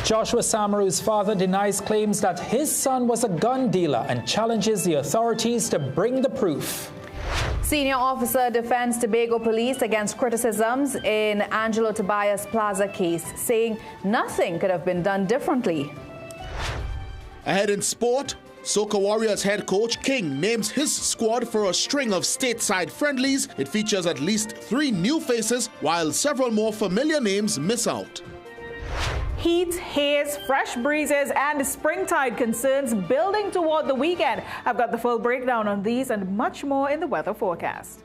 Joshua Samaru's father denies claims that his son was a gun dealer and challenges the authorities to bring the proof. Senior officer defends Tobago police against criticisms in Angelo Tobias Plaza case, saying nothing could have been done differently. Ahead in sport, Soca Warriors head coach King names his squad for a string of stateside friendlies. It features at least 3 new faces, while several more familiar names miss out. Heat, haze, fresh breezes, and springtide concerns building toward the weekend. I've got the full breakdown on these and much more in the weather forecast.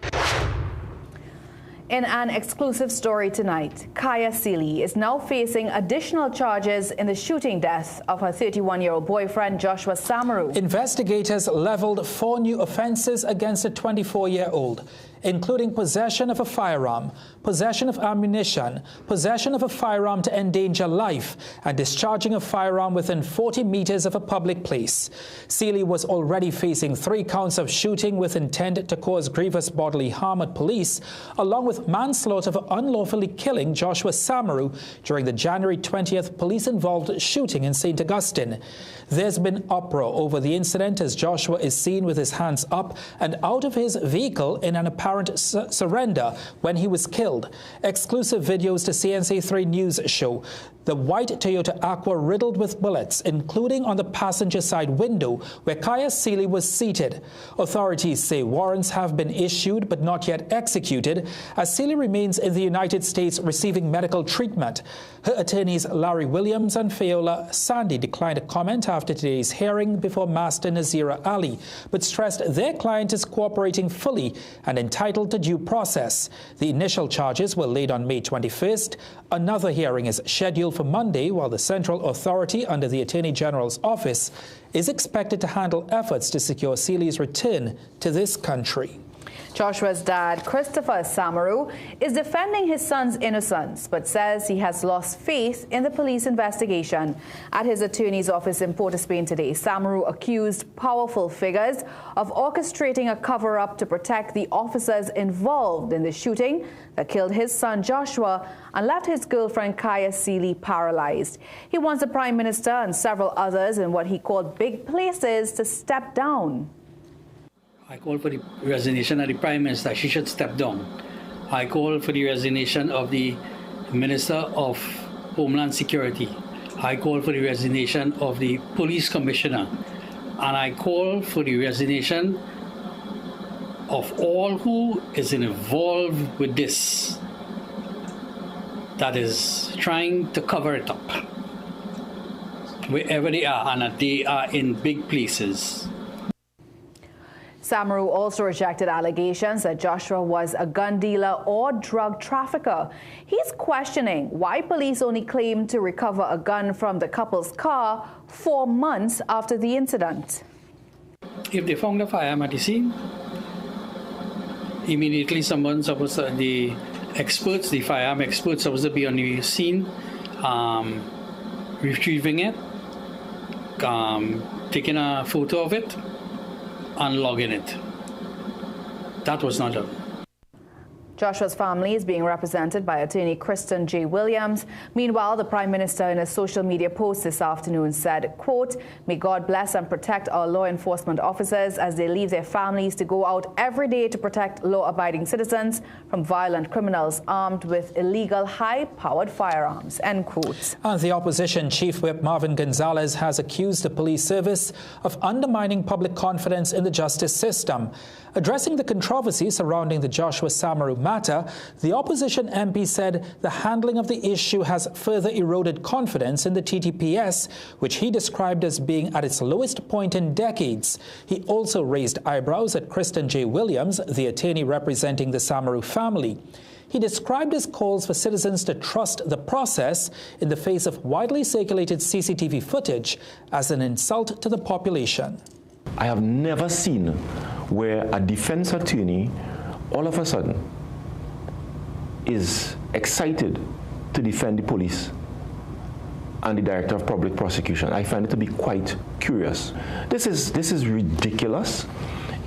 In an exclusive story tonight, Kaya Seeley is now facing additional charges in the shooting death of her 31-year-old boyfriend, Joshua Samaru. Investigators leveled 4 new offenses against a 24-year-old, including possession of a firearm, possession of ammunition, possession of a firearm to endanger life, and discharging a firearm within 40 meters of a public place. Seeley was already facing 3 counts of shooting with intent to cause grievous bodily harm at police, along with manslaughter for unlawfully killing Joshua Samaru during the January 20th police-involved shooting in St. Augustine. There's been uproar over the incident as Joshua is seen with his hands up and out of his vehicle in an apparent surrender when he was killed. Exclusive videos to CNC3 News show the white Toyota Aqua riddled with bullets, including on the passenger side window where Kaya Seeley was seated. Authorities say warrants have been issued but not yet executed as Seeley remains in the United States receiving medical treatment. Her attorneys Larry Williams and Fayola Sandy declined a comment after today's hearing before Master Nazira Ali, but stressed their client is cooperating fully and entitled to due process. The initial charges were laid on May 21st. Another hearing is scheduled for Monday, while the Central Authority under the Attorney General's office is expected to handle efforts to secure Seeley's return to this country. Joshua's dad, Christopher Samaru, is defending his son's innocence, but says he has lost faith in the police investigation. At his attorney's office in Port of Spain today, Samaru accused powerful figures of orchestrating a cover-up to protect the officers involved in the shooting that killed his son Joshua and left his girlfriend Kaya Seeley paralyzed. He wants the Prime Minister and several others in what he called big places to step down. I call for the resignation of the Prime Minister. She should step down. I call for the resignation of the Minister of Homeland Security. I call for the resignation of the Police Commissioner. And I call for the resignation of all who is involved with this, that is trying to cover it up, wherever they are, and that they are in big places. Samaru also rejected allegations that Joshua was a gun dealer or drug trafficker. He's questioning why police only claimed to recover a gun from the couple's car 4 months after the incident. If they found a firearm at the scene, immediately someone's supposed to, the firearm experts supposed to be on the scene, retrieving it, taking a photo of it, and logging it. That was not done. Joshua's family is being represented by attorney Kristen J. Williams. Meanwhile, the Prime Minister in a social media post this afternoon said, quote, "May God bless and protect our law enforcement officers as they leave their families to go out every day to protect law-abiding citizens from violent criminals armed with illegal high-powered firearms," end quote. And the opposition chief whip Marvin Gonzalez has accused the police service of undermining public confidence in the justice system. Addressing the controversy surrounding the Joshua Samaru matter, the opposition MP said the handling of the issue has further eroded confidence in the TTPS, which he described as being at its lowest point in decades. He also raised eyebrows at Kristen J. Williams, the attorney representing the Samaru family. He described his calls for citizens to trust the process in the face of widely circulated CCTV footage as an insult to the population. I have never seen where a defense attorney all of a sudden is excited to defend the police and the Director of Public Prosecution. I find it to be quite curious. This is ridiculous.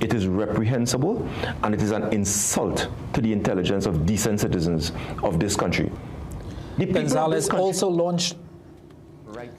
It is reprehensible, and it is an insult to the intelligence of decent citizens of this country. Gonzalez also launched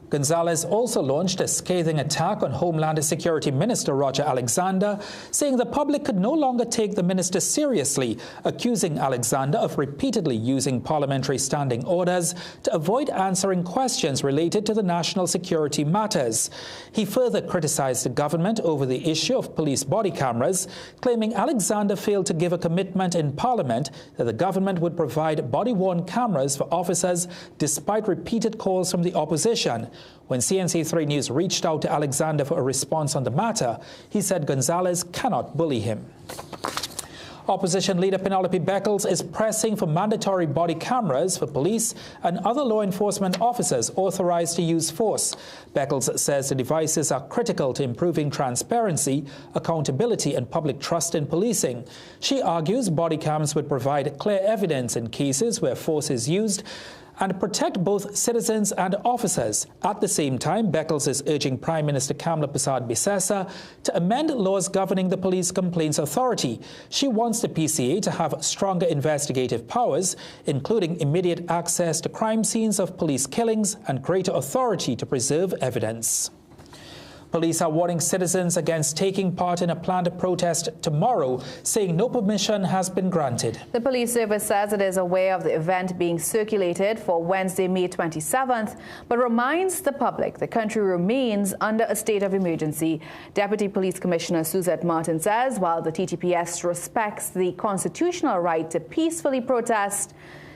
Gonzalez also launched a scathing attack on Homeland Security Minister Roger Alexander, saying the public could no longer take the minister seriously, accusing Alexander of repeatedly using parliamentary standing orders to avoid answering questions related to the national security matters. He further criticized the government over the issue of police body cameras, claiming Alexander failed to give a commitment in Parliament that the government would provide body-worn cameras for officers despite repeated calls from the opposition. When CNC3 News reached out to Alexander for a response on the matter, he said Gonzalez cannot bully him. Opposition leader Penelope Beckles is pressing for mandatory body cameras for police and other law enforcement officers authorized to use force. Beckles says the devices are critical to improving transparency, accountability, and public trust in policing. She argues body cams would provide clear evidence in cases where force is used and protect both citizens and officers. At the same time, Beckles is urging Prime Minister Kamla Persad-Bissessar to amend laws governing the Police Complaints Authority. She wants the PCA to have stronger investigative powers, including immediate access to crime scenes of police killings and greater authority to preserve evidence. Police are warning citizens against taking part in a planned protest tomorrow, saying no permission has been granted. The police service says it is aware of the event being circulated for Wednesday, May 27th, but reminds the public the country remains under a state of emergency. Deputy Police Commissioner Suzette Martin says while the TTPS respects the constitutional right to peacefully protest,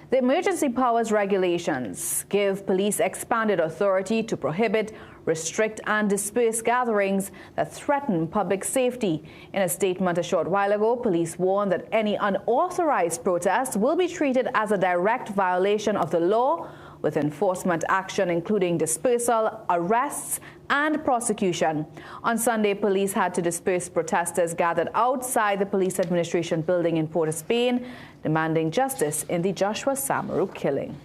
the emergency powers regulations give police expanded authority to prohibit, restrict and disperse gatherings that threaten public safety. In a statement a short while ago, police warned that any unauthorized protest will be treated as a direct violation of the law, with enforcement action including dispersal, arrests and prosecution. On Sunday, police had to disperse protesters gathered outside the police administration building in Port of Spain, demanding justice in the Joshua Samaru killing.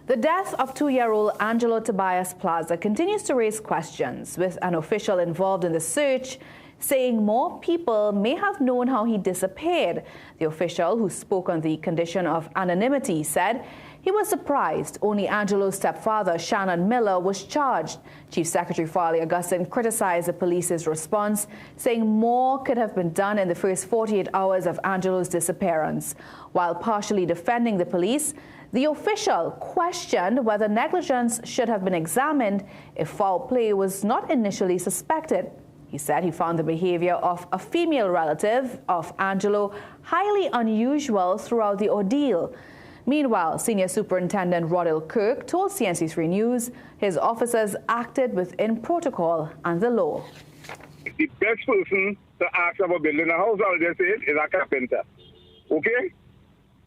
The death of 2-year-old Angelo Tobias Plaza continues to raise questions, with an official involved in the search saying more people may have known how he disappeared. The official, who spoke on the condition of anonymity, said he was surprised only Angelo's stepfather, Shannon Miller, was charged. Chief Secretary Farley Augustine criticized the police's response, saying more could have been done in the first 48 hours of Angelo's disappearance. While partially defending the police, the official questioned whether negligence should have been examined if foul play was not initially suspected. He said he found the behavior of a female relative of Angelo highly unusual throughout the ordeal. Meanwhile, Senior Superintendent Rodil Kirk told CNC3 News his officers acted within protocol and the law. The best person to ask about building a house, I'll just say, is a carpenter. Okay?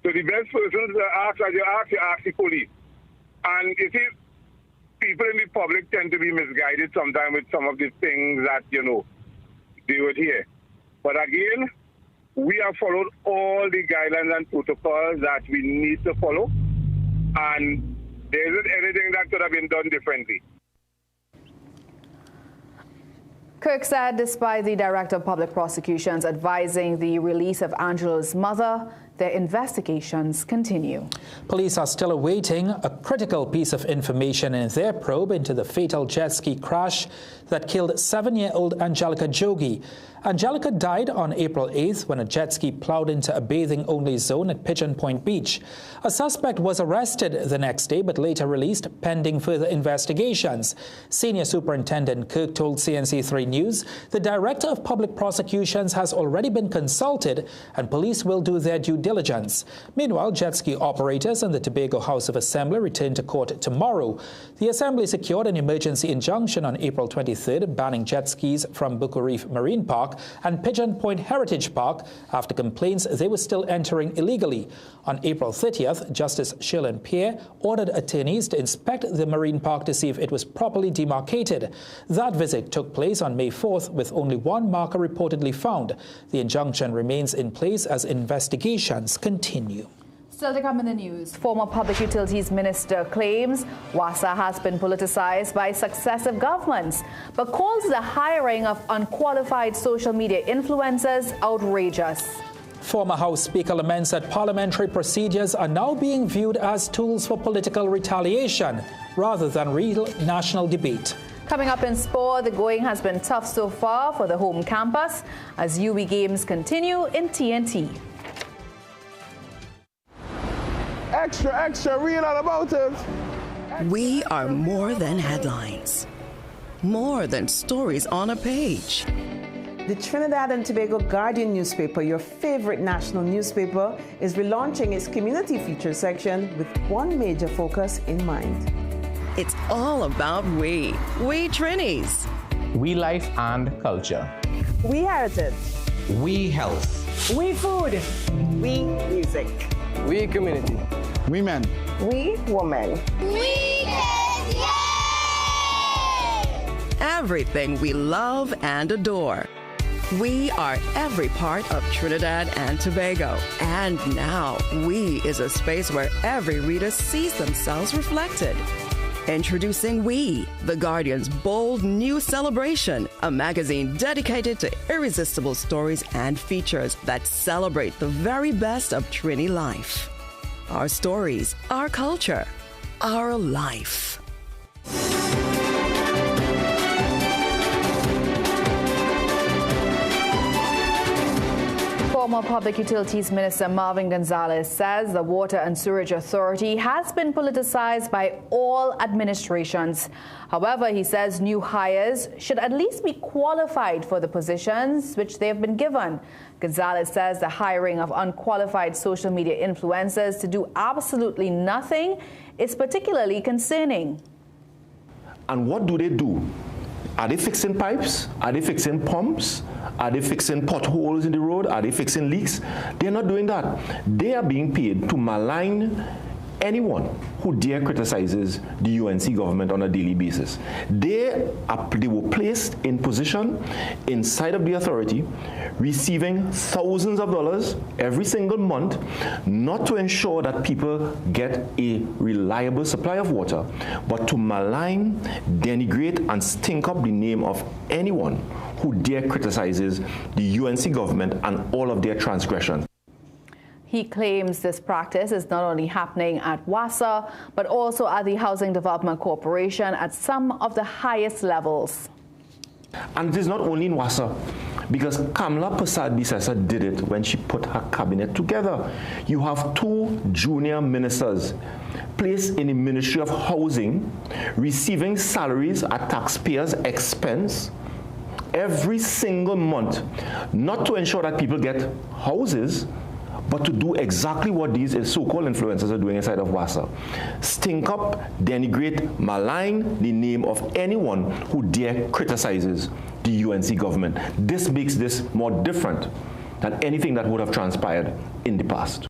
So the best person to ask, as you ask the police. And you see, people in the public tend to be misguided sometimes with some of the things that, they would hear. But again, we have followed all the guidelines and protocols that we need to follow. And there isn't anything that could have been done differently. Kirk said despite the Director of Public Prosecutions advising the release of Angelo's mother, their investigations continue. Police are still awaiting a critical piece of information in their probe into the fatal jet ski crash that killed 7-year-old Angelica Jogi. Angelica died on April 8th when a jet ski plowed into a bathing-only zone at Pigeon Point Beach. A suspect was arrested the next day but later released pending further investigations. Senior Superintendent Kirk told CNC3 News the Director of Public Prosecutions has already been consulted and police will do their due diligence. Meanwhile, jet ski operators and the Tobago House of Assembly return to court tomorrow. The Assembly secured an emergency injunction on April 23rd banning jet skis from Bucco Reef Marine Park and Pigeon Point Heritage Park after complaints they were still entering illegally. On April 30th, Justice Shirley Pierre ordered attorneys to inspect the marine park to see if it was properly demarcated. That visit took place on May 4th with only one marker reportedly found. The injunction remains in place as investigations continue. Still to come in the news, former Public Utilities Minister claims WASA has been politicized by successive governments, but calls the hiring of unqualified social media influencers outrageous. Former House Speaker laments that parliamentary procedures are now being viewed as tools for political retaliation rather than real national debate. Coming up in sport, the going has been tough so far for the home campus as UWI games continue in TNT. Extra, read all about it. We are more than headlines, more than stories on a page. The Trinidad and Tobago Guardian newspaper, your favorite national newspaper, is relaunching its community feature section with one major focus in mind. It's all about we Trinis. We life and culture. We heritage. We health. We food. We music. We community. We men. We women. We kids, yay! Everything we love and adore. We are every part of Trinidad and Tobago. And now, We is a space where every reader sees themselves reflected. Introducing We, The Guardian's bold new celebration, a magazine dedicated to irresistible stories and features that celebrate the very best of Trini life. Our stories, our culture, our life. Former Public Utilities Minister Marvin Gonzalez says the Water and Sewerage Authority has been politicized by all administrations. However, he says new hires should at least be qualified for the positions which they have been given. Gonzalez says the hiring of unqualified social media influencers to do absolutely nothing is particularly concerning. And what do? Are they fixing pipes? Are they fixing pumps? Are they fixing potholes in the road? Are they fixing leaks? They're not doing that. They are being paid to malign anyone who dare criticizes the UNC government on a daily basis. They were placed in position inside of the authority, receiving thousands of dollars every single month, not to ensure that people get a reliable supply of water, but to malign, denigrate, and stink up the name of anyone who dare criticizes the UNC government and all of their transgressions. He claims this practice is not only happening at WASA, but also at the Housing Development Corporation at some of the highest levels. And it is not only in WASA, because Kamla Persad-Bissessar did it when she put her cabinet together. You have two junior ministers placed in the Ministry of Housing, receiving salaries at taxpayers' expense every single month, not to ensure that people get houses, but to do exactly what these so-called influencers are doing inside of WASA. Stink up, denigrate, malign the name of anyone who dare criticizes the UNC government. This makes this more different than anything that would have transpired in the past.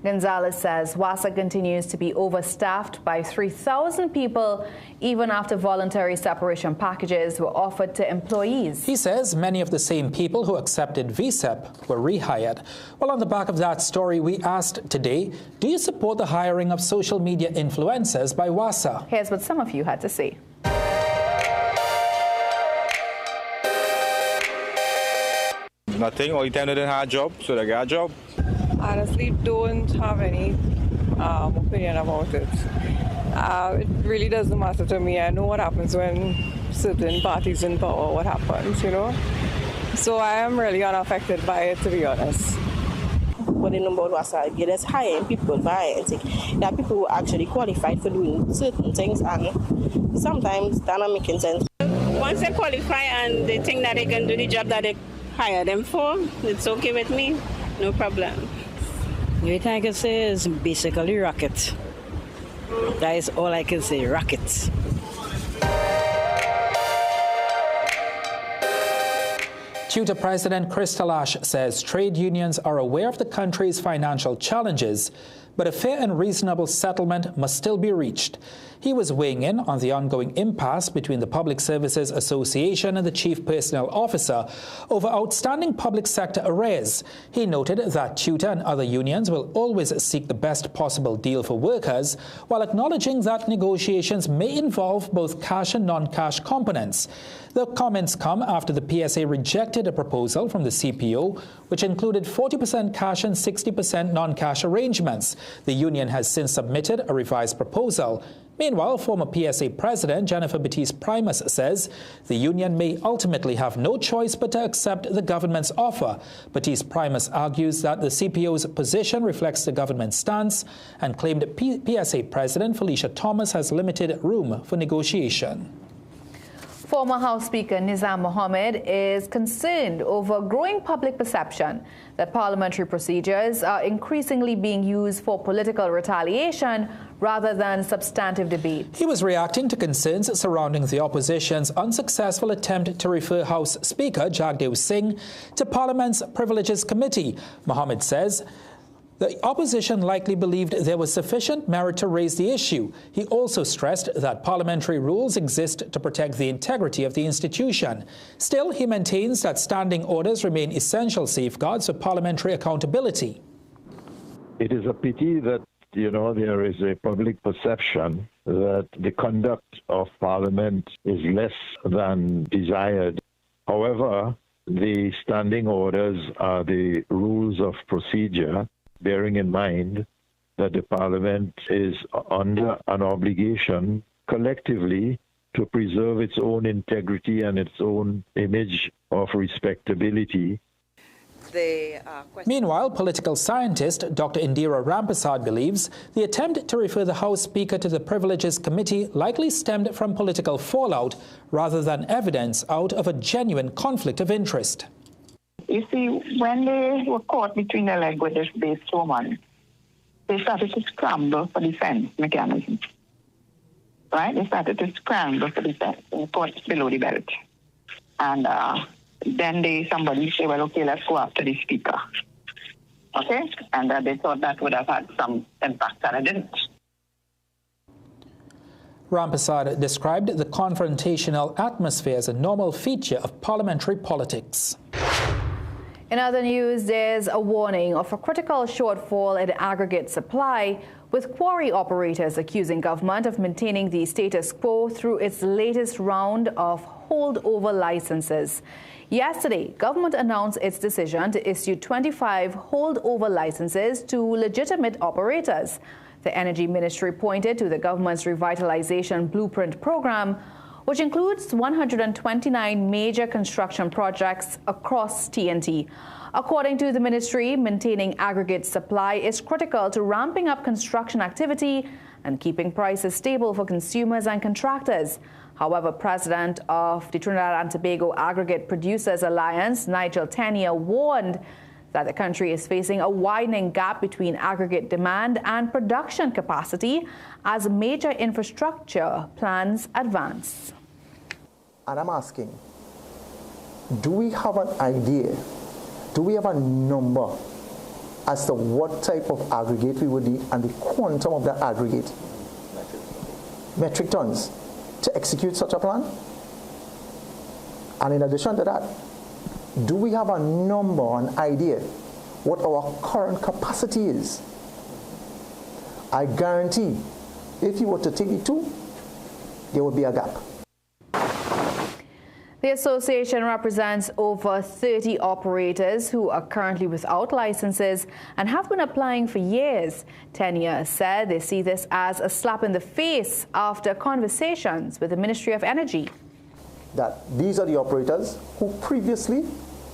Gonzalez says WASA continues to be overstaffed by 3,000 people even after voluntary separation packages were offered to employees. He says many of the same people who accepted VSEP were rehired. Well, on the back of that story, we asked today, do you support the hiring of social media influencers by WASA? Here's what some of you had to say. Nothing. All the time they didn't have a job, so they got a job. Honestly, don't have any opinion about it. It really doesn't matter to me. I know what happens when certain parties in power, what happens, you know. So I am really unaffected by it, to be honest. What they know about WASA, you're just hiring people by ethic. There are people who are actually qualified for doing certain things, and sometimes they're not making sense. Once they qualify and they think that they can do the job that they hire them for, it's okay with me, no problem. The only thing I can say is basically rocket. That is all I can say, rockets. Tutor President Crystal Ash says trade unions are aware of the country's financial challenges, but a fair and reasonable settlement must still be reached. He was weighing in on the ongoing impasse between the Public Services Association and the Chief Personnel Officer over outstanding public sector arrears. He noted that TUTA and other unions will always seek the best possible deal for workers, while acknowledging that negotiations may involve both cash and non-cash components. The comments come after the PSA rejected a proposal from the CPO, which included 40% cash and 60% non-cash arrangements. The union has since submitted a revised proposal. Meanwhile, former PSA President Jennifer Baptiste-Primus says the union may ultimately have no choice but to accept the government's offer. Baptiste-Primus argues that the CPO's position reflects the government's stance and claimed PSA President Felicia Thomas has limited room for negotiation. Former House Speaker Nizam Mohammed is concerned over growing public perception that parliamentary procedures are increasingly being used for political retaliation rather than substantive debate. He was reacting to concerns surrounding the opposition's unsuccessful attempt to refer House Speaker Jagdev Singh to Parliament's Privileges Committee. Mohammed says the opposition likely believed there was sufficient merit to raise the issue. He also stressed that parliamentary rules exist to protect the integrity of the institution. Still, he maintains that standing orders remain essential safeguards for parliamentary accountability. It is a pity that, there is a public perception that the conduct of Parliament is less than desired. However, the standing orders are the rules of procedure, bearing in mind that the Parliament is under an obligation collectively to preserve its own integrity and its own image of respectability. Meanwhile, political scientist Dr. Indira Rampersad believes the attempt to refer the House Speaker to the Privileges Committee likely stemmed from political fallout rather than evidence out of a genuine conflict of interest. You see, when they were caught between the leg with this woman, they started to scramble for defense mechanism. Right? They started to scramble for defense and caught below the belt. And then somebody said, well, okay, let's go after the speaker. Okay? And they thought that would have had some impact, and it didn't. Rampersad described the confrontational atmosphere as a normal feature of parliamentary politics. In other news, there's a warning of a critical shortfall in aggregate supply, with quarry operators accusing government of maintaining the status quo through its latest round of holdover licenses. Yesterday, government announced its decision to issue 25 holdover licenses to legitimate operators. The Energy Ministry pointed to the government's revitalization blueprint program, which includes 129 major construction projects across TNT. According to the ministry, maintaining aggregate supply is critical to ramping up construction activity and keeping prices stable for consumers and contractors. However, President of the Trinidad and Tobago Aggregate Producers Alliance, Nigel Tenier, warned that the country is facing a widening gap between aggregate demand and production capacity as major infrastructure plans advance. And I'm asking, do we have an idea, do we have a number as to what type of aggregate we would need and the quantum of that aggregate? Metric tons to execute such a plan? And in addition to that, do we have a number, an idea, what our current capacity is? I guarantee, if you were to take the two, there would be a gap. The association represents over 30 operators who are currently without licenses and have been applying for years. Tenier said they see this as a slap in the face after conversations with the Ministry of Energy. That these are the operators who previously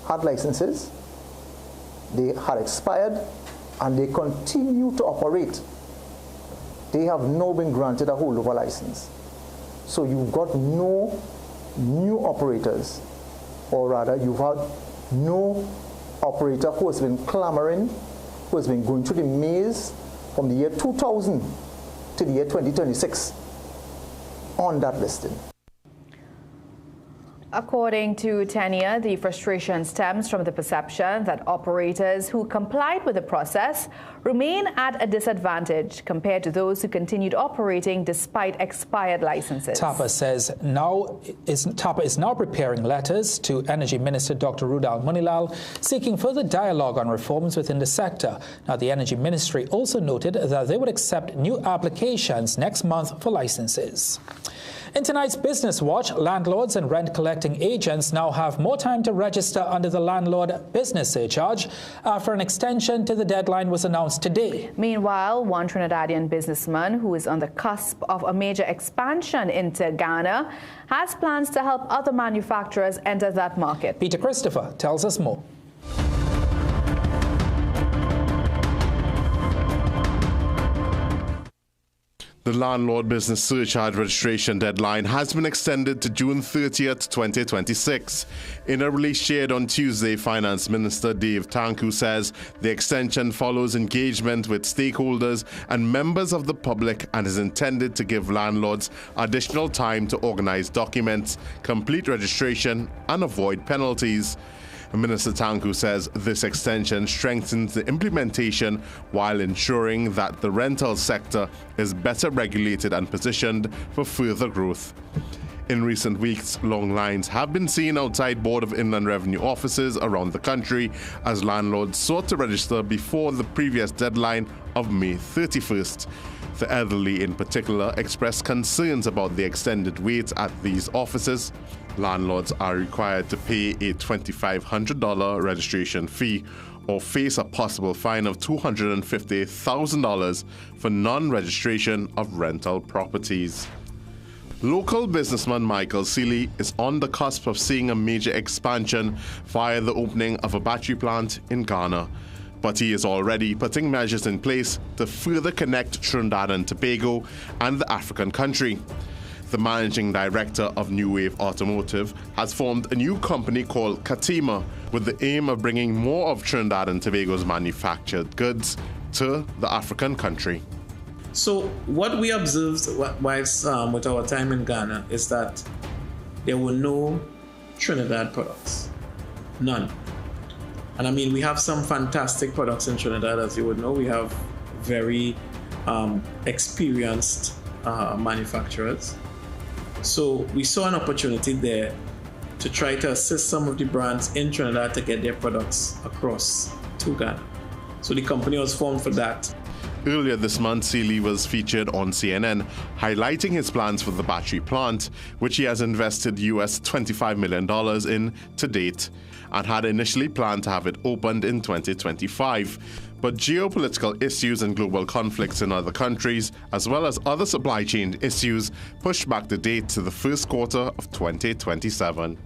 had licenses, they had expired, and they continue to operate. They have now been granted a holdover license. So you've got no new operators, or rather you've had no operator who has been clamoring, who has been going through the maze from the year 2000 to the year 2026 on that listing. According to Tenia, the frustration stems from the perception that operators who complied with the process remain at a disadvantage compared to those who continued operating despite expired licenses. TAPA is now preparing letters to Energy Minister Dr. Rudal Munilal seeking further dialogue on reforms within the sector. Now, the Energy Ministry also noted that they would accept new applications next month for licenses. In tonight's Business Watch, landlords and rent-collecting agents now have more time to register under the landlord business surcharge after an extension to the deadline was announced today. Meanwhile, one Trinidadian businessman who is on the cusp of a major expansion into Ghana has plans to help other manufacturers enter that market. Peter Christopher tells us more. The landlord business surcharge registration deadline has been extended to June 30th, 2026. In a release shared on Tuesday, Finance Minister Dave Tanku says the extension follows engagement with stakeholders and members of the public and is intended to give landlords additional time to organize documents, complete registration, and avoid penalties. Minister Tanku says this extension strengthens the implementation while ensuring that the rental sector is better regulated and positioned for further growth. In recent weeks, long lines have been seen outside Board of Inland Revenue offices around the country as landlords sought to register before the previous deadline of May 31st. The elderly in particular expressed concerns about the extended wait at these offices. Landlords are required to pay a $2,500 registration fee or face a possible fine of $250,000 for non-registration of rental properties. Local businessman Michael Seeley is on the cusp of seeing a major expansion via the opening of a battery plant in Ghana. But he is already putting measures in place to further connect Trinidad and Tobago and the African country. The managing director of New Wave Automotive has formed a new company called Katima with the aim of bringing more of Trinidad and Tobago's manufactured goods to the African country. So what we observed whilst with our time in Ghana is that there were no Trinidad products, none. And I mean, we have some fantastic products in Trinidad, as you would know. We have very experienced manufacturers. So we saw an opportunity there to try to assist some of the brands in Trinidad to get their products across to Ghana. So the company was formed for that. Earlier this month, Seeley was featured on CNN, highlighting his plans for the battery plant, which he has invested US $25 million in to date, and had initially planned to have it opened in 2025. But geopolitical issues and global conflicts in other countries, as well as other supply chain issues, pushed back the date to the first quarter of 2027.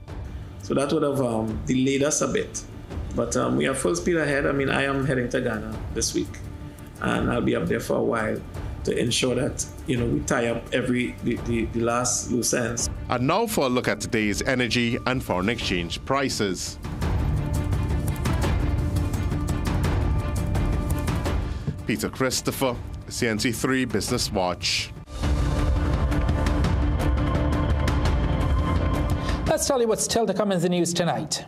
So that would have delayed us a bit. But we are full speed ahead. I mean, I am heading to Ghana this week, and I'll be up there for a while to ensure that, you know, we tie up the last loose ends. And now for a look at today's energy and foreign exchange prices. Peter Christopher, CNC3 Business Watch. Let's tell you what's still to come in the news tonight.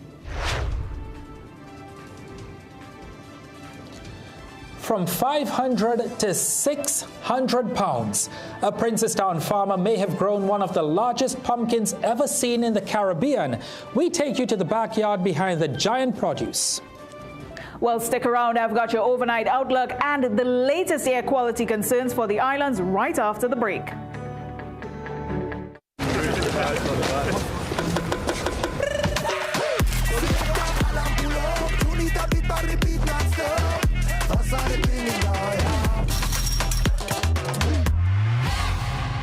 From 500 to 600 pounds, a Princestown farmer may have grown one of the largest pumpkins ever seen in the Caribbean. We take you to the backyard behind the giant produce. Well, stick around. I've got your overnight outlook and the latest air quality concerns for the islands right after the break.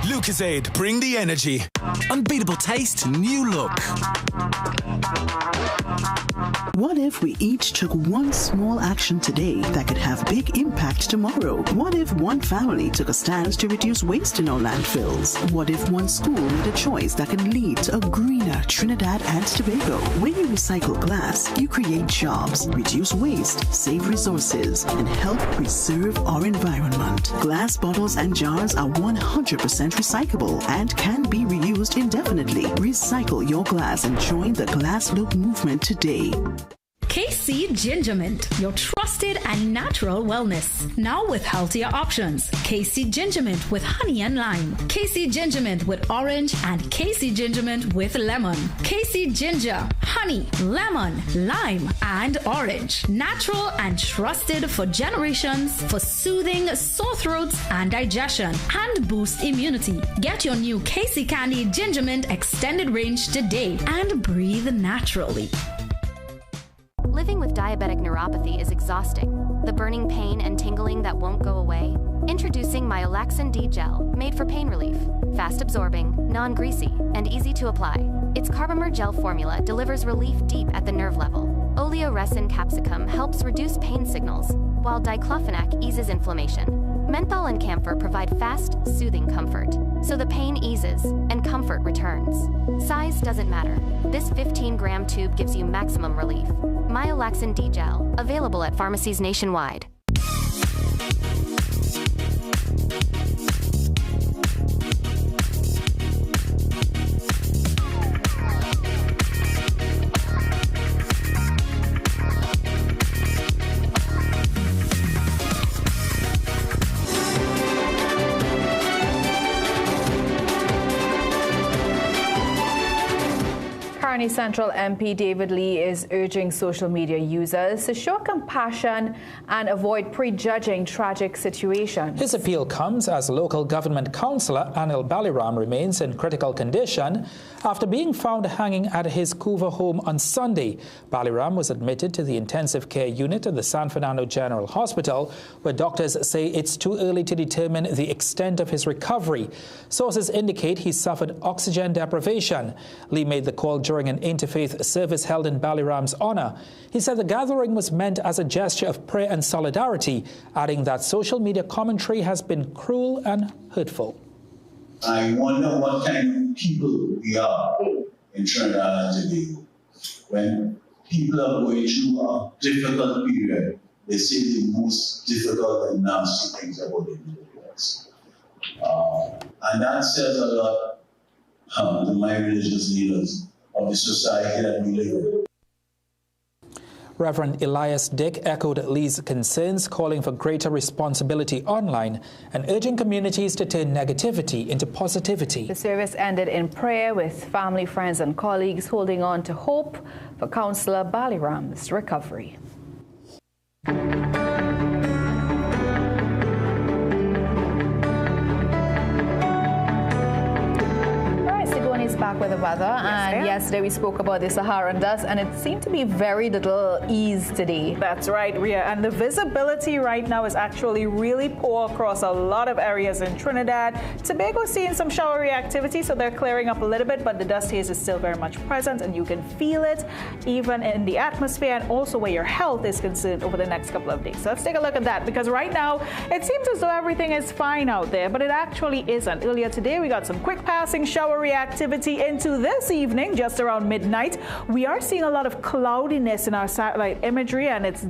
Lucozade, bring the energy. Unbeatable taste, new look. What if we each took one small action today that could have big impact tomorrow? What if one family took a stance to reduce waste in our landfills? What if one school made a choice that can lead to a greener Trinidad and Tobago? When you recycle glass, you create jobs, reduce waste, save resources, and help preserve our environment. Glass bottles and jars are 100% recyclable and can be reused indefinitely. Recycle your glass and join the Glass Loop movement today. KC Ginger Mint, your trusted and natural wellness. Now with healthier options. KC Ginger Mint with honey and lime. KC Ginger Mint with orange and KC Ginger Mint with lemon. KC Ginger, honey, lemon, lime, and orange. Natural and trusted for generations for soothing sore throats and digestion and boost immunity. Get your new KC Candy Ginger Mint extended range today and breathe naturally. Living with diabetic neuropathy is exhausting. The burning pain and tingling that won't go away? Introducing Myolaxin D Gel, made for pain relief. Fast absorbing, non-greasy, and easy to apply. Its carbomer gel formula delivers relief deep at the nerve level. Oleoresin capsicum helps reduce pain signals, while diclofenac eases inflammation. Menthol and camphor provide fast, soothing comfort, so the pain eases and comfort returns. Size doesn't matter. This 15-gram tube gives you maximum relief. Myolaxin D Gel, available at pharmacies nationwide. Kearney Central MP David Lee is urging social media users to show compassion and avoid prejudging tragic situations. His appeal comes as local government councillor Anil Baliram remains in critical condition after being found hanging at his Couva home on Sunday. Baliram was admitted to the intensive care unit at the San Fernando General Hospital, where doctors say it's too early to determine the extent of his recovery. Sources indicate he suffered oxygen deprivation. Lee made the call during an interfaith service held in Baliram's honor. He said the gathering was meant as a gesture of prayer and solidarity, adding that social media commentary has been cruel and hurtful. I wonder what kind of people we are in Trinidad and Tobago. When people are going through a difficult period, they say the most difficult and nasty things about individuals. And that says a lot to my religious leaders of the society that we live in. Reverend Elias Dick echoed Lee's concerns, calling for greater responsibility online and urging communities to turn negativity into positivity. The service ended in prayer with family, friends and colleagues holding on to hope for Councillor Baliram's recovery. Back with the weather, and yesterday we spoke about the Saharan dust, and it seemed to be very little ease today. That's right, Ria, and the visibility right now is actually really poor across a lot of areas in Trinidad. Tobago seeing some showery activity, so they're clearing up a little bit, but the dust haze is still very much present, and you can feel it even in the atmosphere and also where your health is concerned over the next couple of days. So let's take a look at that, because right now it seems as though everything is fine out there, but it actually isn't. Earlier today we got some quick passing showery activity into this evening, just around midnight. We are seeing a lot of cloudiness in our satellite imagery, and it's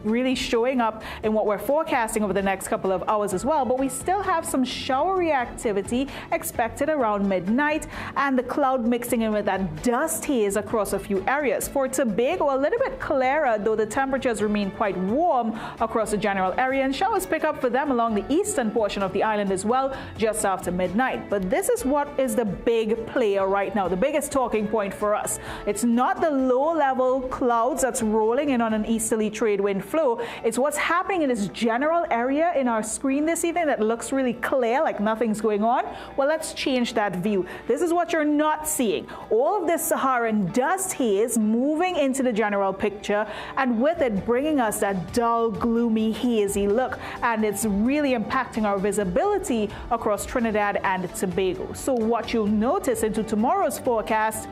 really showing up in what we're forecasting over the next couple of hours as well. But we still have some showery activity expected around midnight, and the cloud mixing in with that dust haze across a few areas. For Tobago, a little bit clearer, though the temperatures remain quite warm across the general area, and showers pick up for them along the eastern portion of the island as well, just after midnight. But this is what is the big player right now, the biggest talking point for us. It's not the low-level clouds that's rolling in on an easterly trade wind flow. It's what's happening in this general area in our screen this evening that looks really clear, like nothing's going on. Well, let's change that view. This is what you're not seeing. All of this Saharan dust haze moving into the general picture, and with it bringing us that dull, gloomy, hazy look, and it's really impacting our visibility across Trinidad and Tobago. So what you'll notice into tomorrow's forecast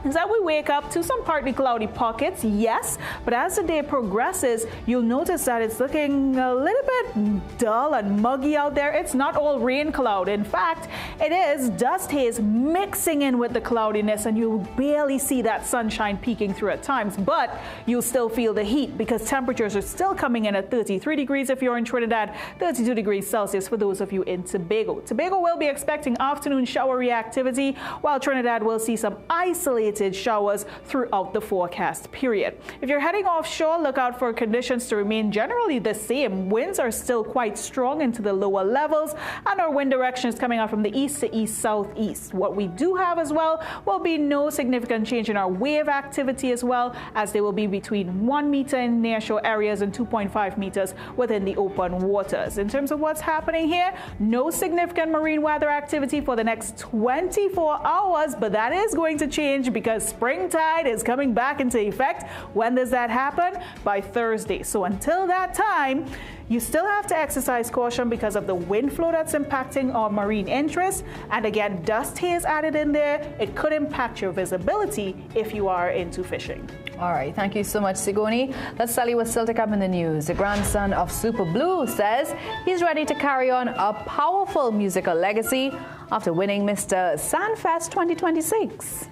is that we wake up to some partly cloudy pockets, yes, but as the day progresses, you'll notice that it's looking a little bit dull and muggy out there. It's not all rain cloud. In fact, it is dust haze mixing in with the cloudiness, and you'll barely see that sunshine peeking through at times, but you'll still feel the heat because temperatures are still coming in at 33 degrees if you're in Trinidad, 32 degrees Celsius for those of you in Tobago. Tobago will be expecting afternoon showery activity, while Trinidad will see some isolated showers throughout the forecast period. If you're heading offshore, look out for conditions to remain generally the same. Winds are still quite strong into the lower levels, and our wind direction is coming out from the east to east-southeast. What we do have as well will be no significant change in our wave activity as well, as they will be between 1 meter in nearshore areas and 2.5 meters within the open waters. In terms of what's happening here, no significant marine weather activity for the next 24 hours, but that is going to change because spring tide is coming back into effect. When does that happen? By Thursday. So until that time, you still have to exercise caution because of the wind flow that's impacting our marine interests. And again, dust haze added in there. It could impact your visibility if you are into fishing. All right, thank you so much, Sigoni. Let's tell you what's still to come in the news. The grandson of Super Blue says he's ready to carry on a powerful musical legacy after winning Mr. Sandfest 2026.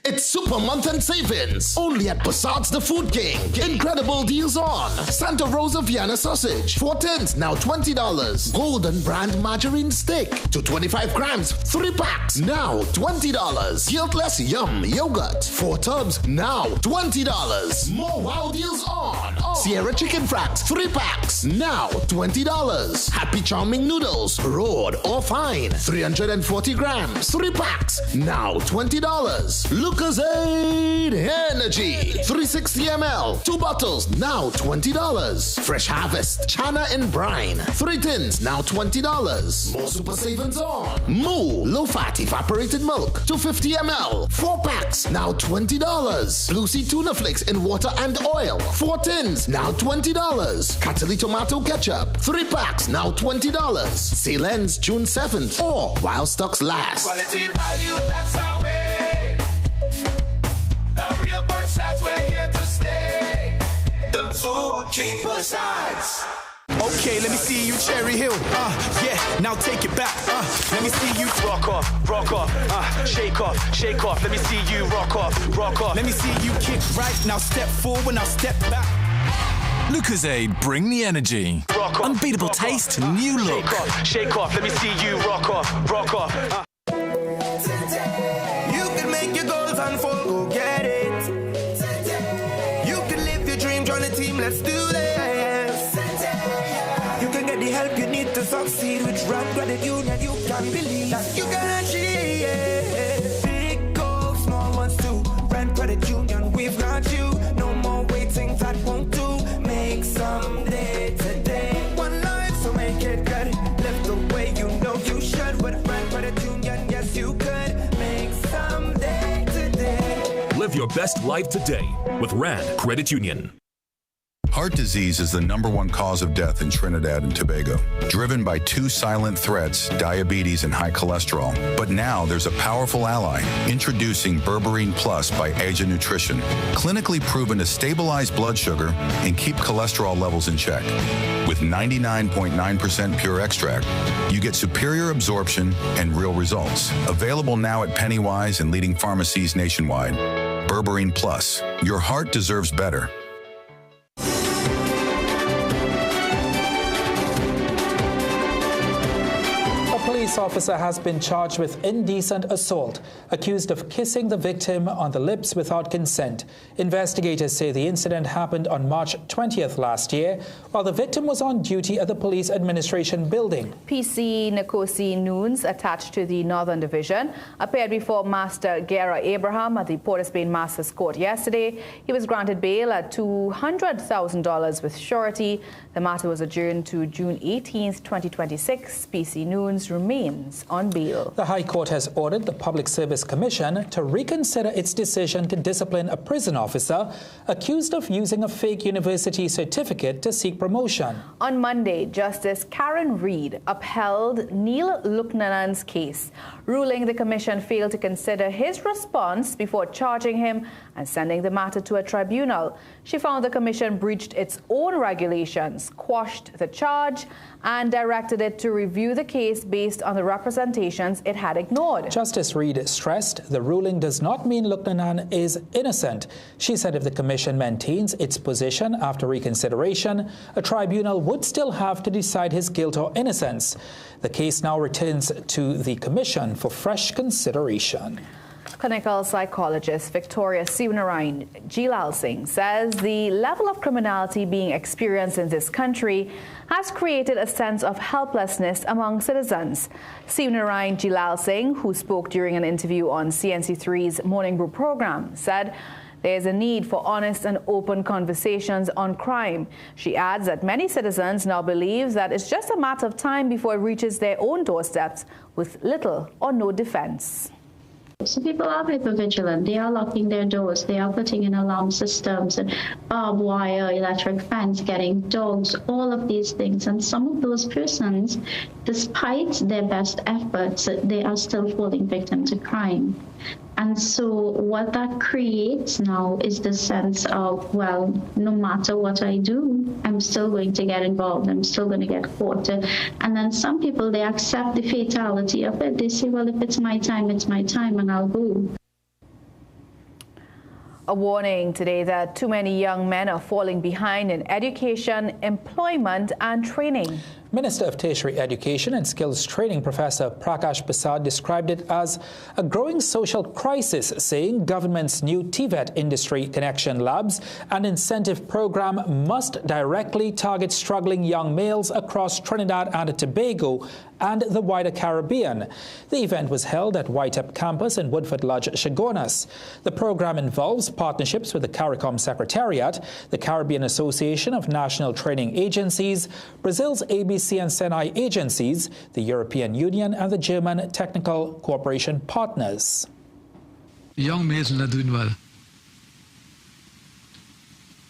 It's Super Month and Savings, only at Passat's The Food King. Incredible deals on Santa Rosa Vienna sausage, 4 tins, now $20. Golden brand margarine stick to 25 grams, 3 packs, now $20. Guiltless Yum yogurt, 4 tubs, now $20. More wow deals on Sierra chicken fracks, 3 packs, now $20. Happy Charming noodles, rolled or fine, 340 grams, 3 packs, now $20. Lucozade Energy, 360 ml, 2 bottles, now $20. Fresh Harvest Chana and Brine, 3 tins, now $20. More super savings on Moo low fat evaporated milk, 250 ml, 4 packs, now $20. Blue Sea tuna flakes in water and oil, 4 tins, now $20. Cataly tomato ketchup, 3 packs, now $20. Sale ends June 7th or while stocks last. Quality value, that's our way. We're here to stay. The Food King Passats. Okay, let me see you, Cherry Hill. Yeah, now take it back. Let me see you rock off, shake off. Let me see you rock off. Let me see you kick right. Now step forward, now step back. Lucozade, bring the energy. Rock off, unbeatable rock taste, off. new look. Shake off. Let me see you rock off. You can make your goals unfold, go get it. Join the team, let's do this. You can get the help you need to succeed with Rand Credit Union. You can believe that you can achieve it. Big goals, small ones too. Rand Credit Union, we've got you. No more waiting, that won't do. Make someday today. One life, so make it good. Live the way you know you should. With Rand Credit Union, yes you could. Make someday today. Live your best life today with Rand Credit Union. Heart disease is the #1 cause of death in Trinidad and Tobago, driven by 2 silent threats, diabetes and high cholesterol. But now there's a powerful ally, introducing Berberine Plus by Asia Nutrition, clinically proven to stabilize blood sugar and keep cholesterol levels in check. With 99.9% pure extract, you get superior absorption and real results. Available now at Pennywise and leading pharmacies nationwide. Berberine Plus, your heart deserves better. Police officer has been charged with indecent assault, accused of kissing the victim on the lips without consent. Investigators say the incident happened on March 20th last year, while the victim was on duty at the police administration building. PC Nkosi Nunes, attached to the Northern Division, appeared before Master Gera Abraham at the Port of Spain Master's Court yesterday. He was granted bail at $200,000 with surety. The matter was adjourned to June 18th, 2026. PC Nunes remains remains on bail. The High Court has ordered the Public Service Commission to reconsider its decision to discipline a prison officer accused of using a fake university certificate to seek promotion. On Monday, Justice Karen Reed upheld Neil Luknanan's case, ruling the commission failed to consider his response before charging him and sending the matter to a tribunal. She found the commission breached its own regulations, quashed the charge, and directed it to review the case based on the representations it had ignored. Justice Reed stressed the ruling does not mean Luknanan is innocent. She said if the commission maintains its position after reconsideration, a tribunal would still have to decide his guilt or innocence. The case now returns to the commission for fresh consideration. Clinical psychologist Victoria Sivanarayan Jilal Singh says the level of criminality being experienced in this country has created a sense of helplessness among citizens. Sivanarayan Jilal Singh, who spoke during an interview on CNC3's Morning Brew program, said there is a need for honest and open conversations on crime. She adds that many citizens now believe that it's just a matter of time before it reaches their own doorsteps with little or no defense. So people are hypervigilant. They are locking their doors. They are putting in alarm systems and barbed wire, electric fence, getting dogs, all of these things. And some of those persons, despite their best efforts, they are still falling victim to crime. And so what that creates now is the sense of, well, no matter what I do, I'm still going to get involved. I'm still going to get caught. And then some people, they accept the fatality of it. They say, well, if it's my time, and I'll go. A warning today that too many young men are falling behind in education, employment, and training. Minister of Tertiary Education and Skills Training Professor Prakash Prasad described it as a growing social crisis, saying government's new TVET Industry Connection Labs and incentive program must directly target struggling young males across Trinidad and Tobago and the wider Caribbean. The event was held at Whiteup Campus in Woodford Lodge, Chaguanas. The program involves partnerships with the CARICOM Secretariat, the Caribbean Association of National Training Agencies, Brazil's ABC and Senai agencies, the European Union, and the German Technical Cooperation partners. Young males are not doing well.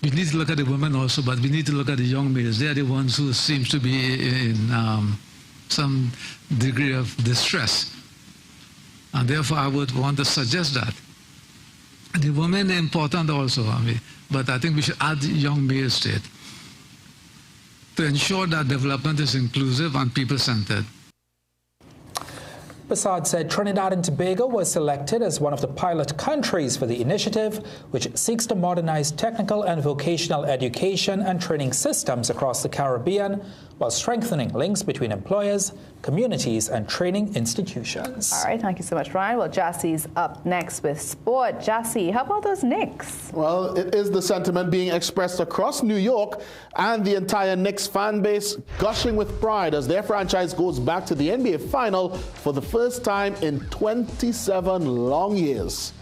We need to look at the women also, but we need to look at the young males. They are the ones who seem to be in some degree of distress. And therefore, I would want to suggest that. The women are important also, but I think we should add young males to it to ensure that development is inclusive and people-centered. Prasad said Trinidad and Tobago was selected as one of the pilot countries for the initiative, which seeks to modernize technical and vocational education and training systems across the Caribbean while strengthening links between employers, communities, and training institutions. All right, thank you so much, Ryan. Well, Jassie's up next with sport. Jassie, how about those Knicks? Well, it is the sentiment being expressed across New York and the entire Knicks fan base gushing with pride as their franchise goes back to the NBA Final for the first time in 27 long years.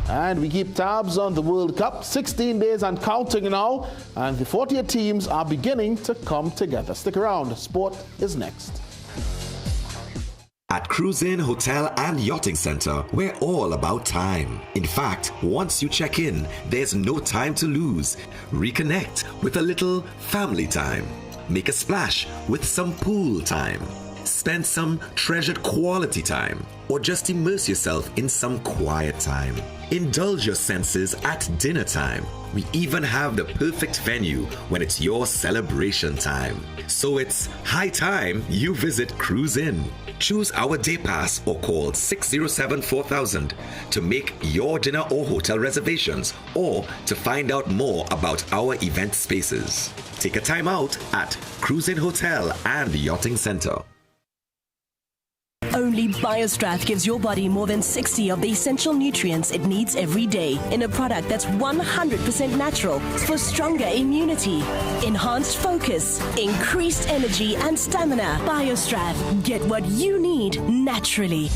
And we keep tabs on the World Cup, 16 days and counting now, and the 48 teams are beginning to come together. Stick around, sport is next. At Cruise Inn Hotel and Yachting Center, we're all about time. In fact, once you check in, there's no time to lose. Reconnect with a little family time. Make a splash with some pool time. Spend some treasured quality time, or just immerse yourself in some quiet time. Indulge your senses at dinner time. We even have the perfect venue when it's your celebration time. So it's high time you visit Cruise Inn. Choose our day pass or call 607-4000 to make your dinner or hotel reservations or to find out more about our event spaces. Take a time out at Cruise Inn Hotel and Yachting Center. Only BioStrath gives your body more than 60 of the essential nutrients it needs every day in a product that's 100% natural for stronger immunity, enhanced focus, increased energy and stamina. BioStrath. Get what you need naturally.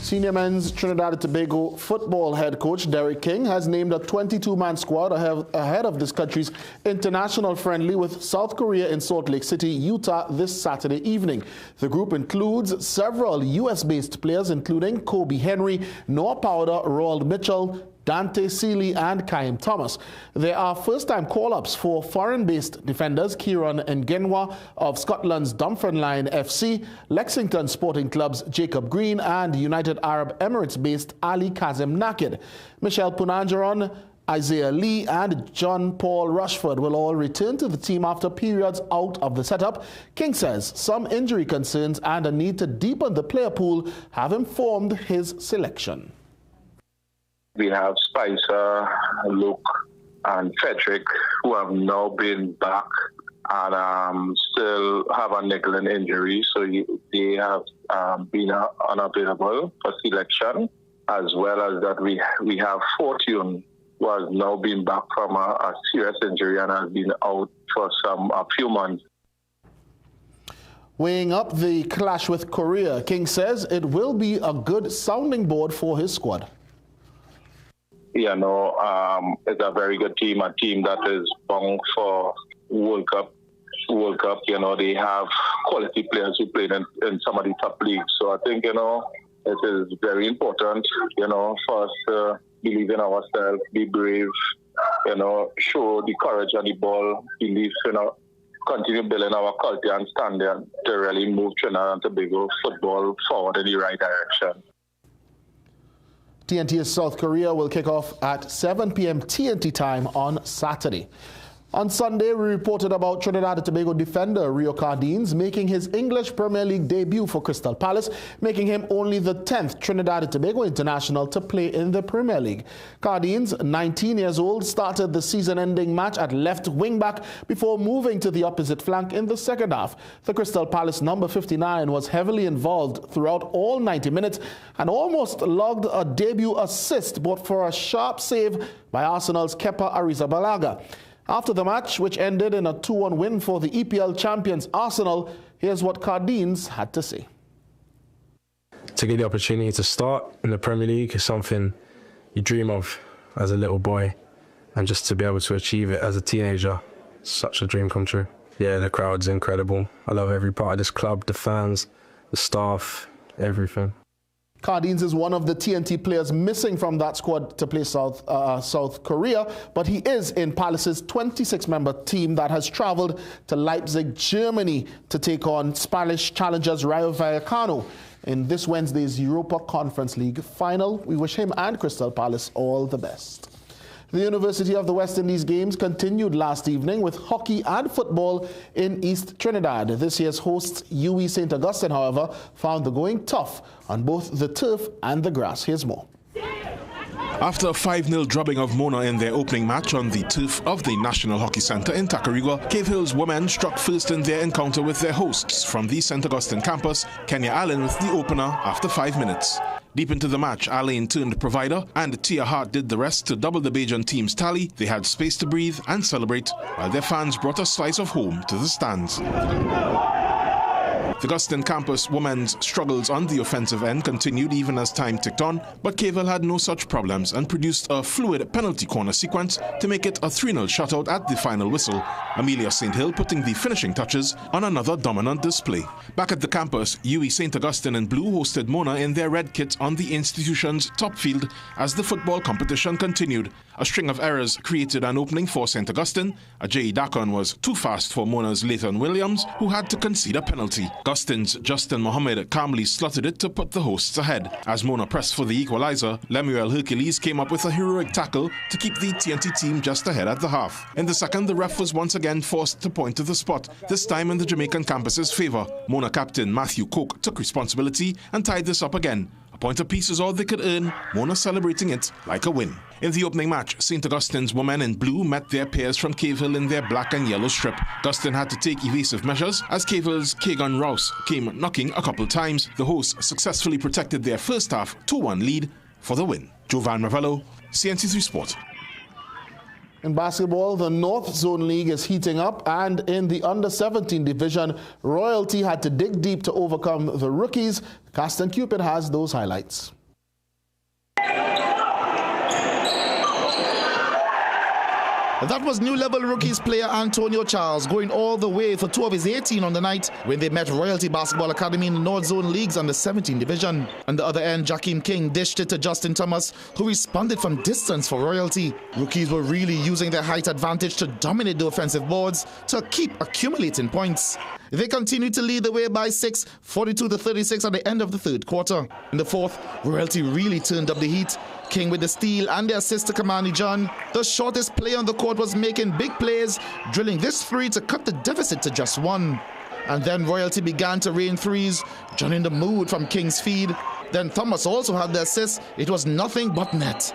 Senior men's Trinidad and Tobago football head coach Derek King has named a 22-man squad ahead of this country's international friendly with South Korea in Salt Lake City, Utah this Saturday evening. The group includes several U.S.-based players including Kobe Henry, Noah Powder, Roald Mitchell, Dante Seeley and Kaim Thomas. There are first-time call-ups for foreign-based defenders Kieran Ngenwa of Scotland's Dunfermline FC, Lexington Sporting Club's Jacob Green and United Arab Emirates-based Ali Kazim Nakid. Michelle Punanjaron, Isaiah Lee and John Paul Rushford will all return to the team after periods out of the setup. King says some injury concerns and a need to deepen the player pool have informed his selection. We have Spicer, Luke, and Frederick, who have now been back and still have a niggling injury. So they have been unavailable for selection, as well as that we have Fortune, who has now been back from a serious injury and has been out for a few months. Weighing up the clash with Korea, King says it will be a good sounding board for his squad. You know, it's a very good team, a team that is bound for World Cup. You know, they have quality players who played in some of the top leagues. So I think, you know, it is very important, you know, for us to believe in ourselves, be brave, you know, show the courage on the ball, believe, you know, continue building our culture and standard to really move Trinidad and Tobago football forward in the right direction. TNT's South Korea will kick off at 7 p.m. TNT time on Saturday. On Sunday, we reported about Trinidad and Tobago defender Rio Cardines making his English Premier League debut for Crystal Palace, making him only the 10th Trinidad and Tobago international to play in the Premier League. Cardines, 19 years old, started the season-ending match at left wing-back before moving to the opposite flank in the second half. The Crystal Palace number 59 was heavily involved throughout all 90 minutes and almost logged a debut assist, but for a sharp save by Arsenal's Kepa Arrizabalaga. After the match, which ended in a 2-1 win for the EPL champions Arsenal, here's what Cardines had to say. To get the opportunity to start in the Premier League is something you dream of as a little boy, and just to be able to achieve it as a teenager, such a dream come true. Yeah, the crowd's incredible. I love every part of this club, the fans, the staff, everything. Cardines is one of the TNT players missing from that squad to play South Korea, but he is in Palace's 26-member team that has traveled to Leipzig, Germany to take on Spanish challengers Rayo Vallecano in this Wednesday's Europa Conference League final. We wish him and Crystal Palace all the best. The University of the West Indies games continued last evening with hockey and football in East Trinidad. This year's hosts, UWI St. Augustine, however, found the going tough on both the turf and the grass. Here's more. After a 5-0 drubbing of Mona in their opening match on the turf of the National Hockey Centre in Tacarigua, Cave Hill's women struck first in their encounter with their hosts from the St. Augustine campus, Kenya Allen with the opener after 5 minutes. Deep into the match, Alain turned provider and Tia Hart did the rest to double the Bajan team's tally. They had space to breathe and celebrate while their fans brought a slice of home to the stands. The Augustine campus women's struggles on the offensive end continued even as time ticked on, but Cavell had no such problems and produced a fluid penalty corner sequence to make it a 3-0 shutout at the final whistle. Amelia St. Hill putting the finishing touches on another dominant display. Back at the campus, UWI St. Augustine in blue hosted Mona in their red kits on the institution's top field as the football competition continued. A string of errors created an opening for St. Augustine. Ajayi Dakon was too fast for Mona's Layton Williams, who had to concede a penalty. Augustine's Justin Mohammed calmly slotted it to put the hosts ahead. As Mona pressed for the equalizer, Lemuel Hercules came up with a heroic tackle to keep the TNT team just ahead at the half. In the second, the ref was once again forced to point to the spot, this time in the Jamaican campus's favour. Mona captain Matthew Coke took responsibility and tied this up again. A point apiece is all they could earn, Mona celebrating it like a win. In the opening match, St. Augustine's women in blue met their peers from Cave Hill in their black and yellow strip. Augustine had to take evasive measures as Cave Hill's Kagan Rouse came knocking a couple times. The hosts successfully protected their first half 2-1 lead for the win. Jovan Ravello, CNC3 Sport. In basketball, the North Zone League is heating up, and in the under-17 division, Royalty had to dig deep to overcome the rookies. Caston Cupid has those highlights. That was new level rookies player Antonio Charles going all the way for 2 of his 18 on the night when they met Royalty Basketball Academy in the North Zone Leagues under 17 division. On the other end, Jakeem King dished it to Justin Thomas, who responded from distance for Royalty. Rookies were really using their height advantage to dominate the offensive boards to keep accumulating points. They continued to lead the way by 6, 42-36 at the end of the third quarter. In the fourth, Royalty really turned up the heat. King with the steal and the assist to Kamani John. The shortest player on the court was making big plays, drilling this 3 to cut the deficit to just 1. And then Royalty began to rain threes, John in the mood from King's feed. Then Thomas also had the assist. It was nothing but net.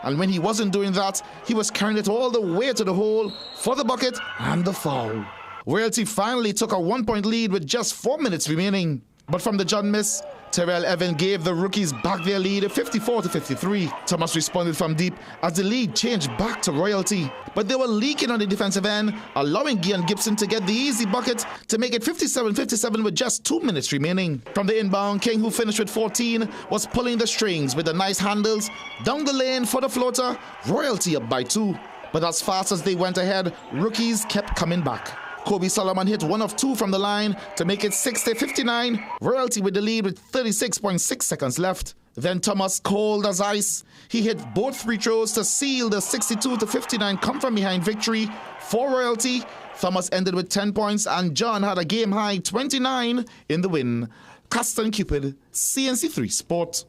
And when he wasn't doing that, he was carrying it all the way to the hole for the bucket and the foul. Royalty finally took a 1-point lead with just 4 minutes remaining. But from the John miss, Terrell Evan gave the rookies back their lead 54-53. Thomas responded from deep as the lead changed back to Royalty. But they were leaking on the defensive end, allowing Gian Gibson to get the easy bucket to make it 57-57 with just 2 minutes remaining. From the inbound, King, who finished with 14, was pulling the strings with the nice handles down the lane for the floater. Royalty up by 2. But as fast as they went ahead, rookies kept coming back. Kobe Solomon hit 1 of 2 from the line to make it 60-59. Royalty with the lead with 36.6 seconds left. Then Thomas, cold as ice, he hit both free throws to seal the 62-59 come from behind victory for Royalty. Thomas ended with 10 points and John had a game high 29 in the win. Caston Cupid, CNC3 Sport.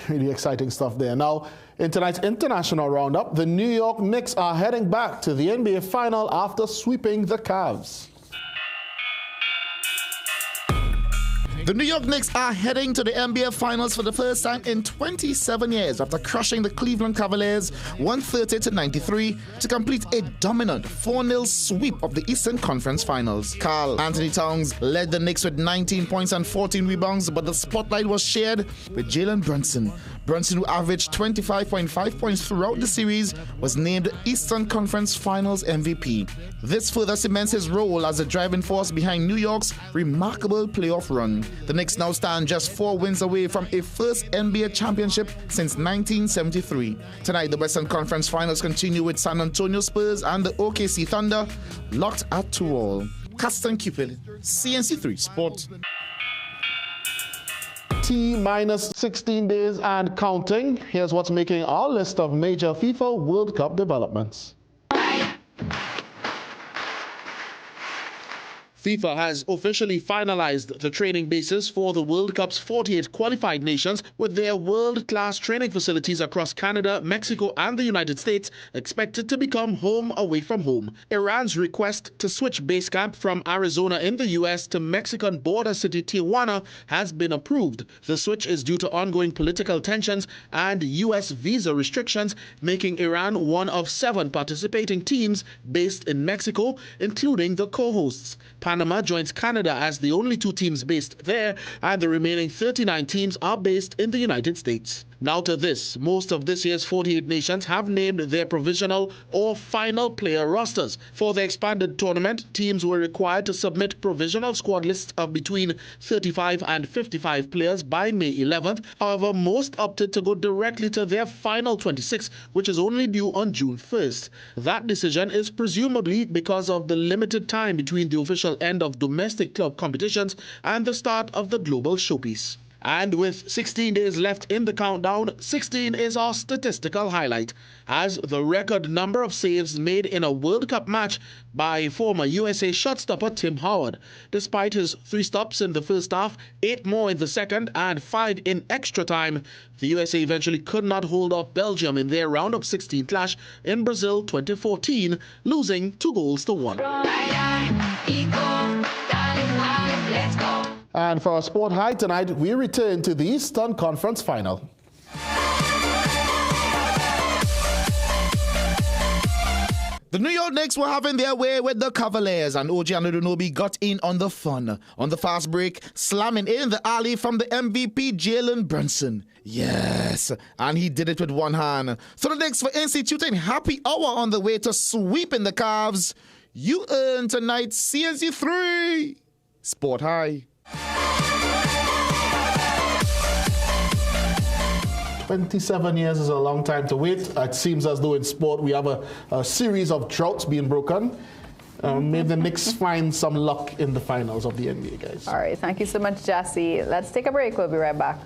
Really exciting stuff there. Now, in tonight's international roundup, the New York Knicks are heading back to the NBA Final after sweeping the Cavs. The New York Knicks are heading to the NBA Finals for the first time in 27 years after crushing the Cleveland Cavaliers 130-93 to complete a dominant 4-0 sweep of the Eastern Conference Finals. Karl Anthony Towns led the Knicks with 19 points and 14 rebounds, but the spotlight was shared with Jalen Brunson. Brunson, who averaged 25.5 points throughout the series, was named Eastern Conference Finals MVP. This further cements his role as the driving force behind New York's remarkable playoff run. The Knicks now stand just 4 wins away from a first NBA championship since 1973. Tonight, the Western Conference Finals continue with San Antonio Spurs and the OKC Thunder locked at 2-2. Caston Cupid, CNC3 Sport. T-minus 16 days and counting. Here's what's making our list of major FIFA World Cup developments. FIFA has officially finalized the training basis for the World Cup's 48 qualified nations, with their world-class training facilities across Canada, Mexico and the United States expected to become home away from home. Iran's request to switch base camp from Arizona in the U.S. to Mexican border city Tijuana has been approved. The switch is due to ongoing political tensions and U.S. visa restrictions, making Iran one of 7 participating teams based in Mexico, including the co-hosts. Panama joins Canada as the only 2 teams based there, and the remaining 39 teams are based in the United States. Now to this, most of this year's 48 nations have named their provisional or final player rosters. For the expanded tournament, teams were required to submit provisional squad lists of between 35 and 55 players by May 11th. However, most opted to go directly to their final 26, which is only due on June 1st. That decision is presumably because of the limited time between the official end of domestic club competitions and the start of the global showpiece. And with 16 days left in the countdown, 16 is our statistical highlight, as the record number of saves made in a World Cup match by former USA shotstopper Tim Howard. Despite his 3 stops in the first half, 8 more in the second, and 5 in extra time, the USA eventually could not hold off Belgium in their round of 16 clash in Brazil 2014, losing 2-1. And for our Sport High tonight, we return to the Eastern Conference Final. The New York Knicks were having their way with the Cavaliers, and OG Anunoby got in on the fun. On the fast break, slamming in the alley from the MVP Jalen Brunson. Yes, and he did it with one hand. So the Knicks were instituting happy hour on the way to sweeping the Cavs. You earn tonight CNC3 Sport High. 27 years is a long time to wait. It seems as though in sport we have a series of droughts being broken. May the Knicks find some luck in the finals of the NBA, guys. All right, thank you so much, Jassy. Let's take a break. We'll be right back.